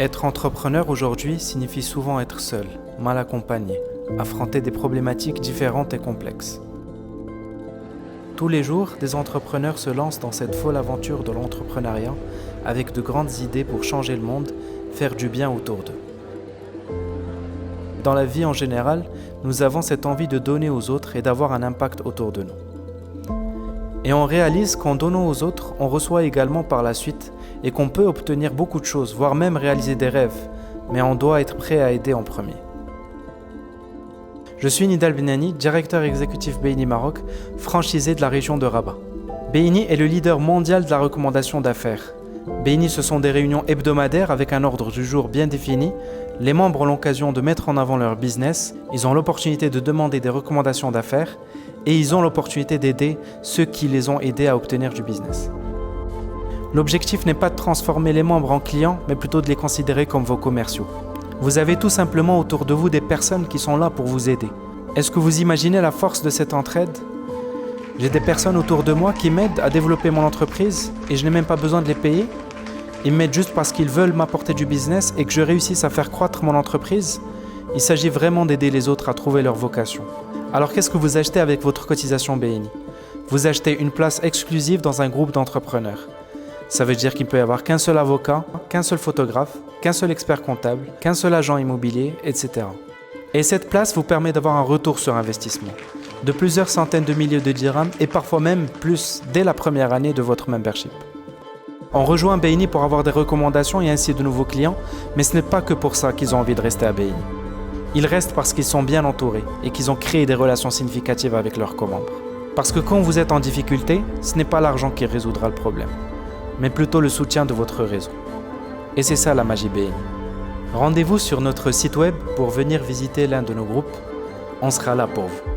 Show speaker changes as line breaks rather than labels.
Être entrepreneur aujourd'hui signifie souvent être seul, mal accompagné, affronter des problématiques différentes et complexes. Tous les jours, des entrepreneurs se lancent dans cette folle aventure de l'entrepreneuriat avec de grandes idées pour changer le monde, faire du bien autour d'eux. Dans la vie en général, nous avons cette envie de donner aux autres et d'avoir un impact autour de nous. Et on réalise qu'en donnant aux autres, on reçoit également par la suite et qu'on peut obtenir beaucoup de choses, voire même réaliser des rêves, mais on doit être prêt à aider en premier. Je suis Nidal Benani, directeur exécutif BNI Maroc, franchisé de la région de Rabat. BNI est le leader mondial de la recommandation d'affaires. BNI, ce sont des réunions hebdomadaires avec un ordre du jour bien défini. Les membres ont l'occasion de mettre en avant leur business, ils ont l'opportunité de demander des recommandations d'affaires et ils ont l'opportunité d'aider ceux qui les ont aidés à obtenir du business. L'objectif n'est pas de transformer les membres en clients, mais plutôt de les considérer comme vos commerciaux. Vous avez tout simplement autour de vous des personnes qui sont là pour vous aider. Est-ce que vous imaginez la force de cette entraide ? J'ai des personnes autour de moi qui m'aident à développer mon entreprise et je n'ai même pas besoin de les payer. Ils m'aident juste parce qu'ils veulent m'apporter du business et que je réussisse à faire croître mon entreprise. Il s'agit vraiment d'aider les autres à trouver leur vocation. Alors qu'est-ce que vous achetez avec votre cotisation BNI ? Vous achetez une place exclusive dans un groupe d'entrepreneurs. Ça veut dire qu'il ne peut y avoir qu'un seul avocat, qu'un seul photographe, qu'un seul expert comptable, qu'un seul agent immobilier, etc. Et cette place vous permet d'avoir un retour sur investissement de plusieurs centaines de milliers de dirhams et parfois même plus dès la première année de votre membership. On rejoint BNI pour avoir des recommandations et ainsi de nouveaux clients, mais ce n'est pas que pour ça qu'ils ont envie de rester à BNI. Ils restent parce qu'ils sont bien entourés et qu'ils ont créé des relations significatives avec leurs co-membres. Parce que quand vous êtes en difficulté, ce n'est pas l'argent qui résoudra le problème, mais plutôt le soutien de votre réseau. Et c'est ça la magie BNI. Rendez-vous sur notre site web pour venir visiter l'un de nos groupes. On sera là pour vous.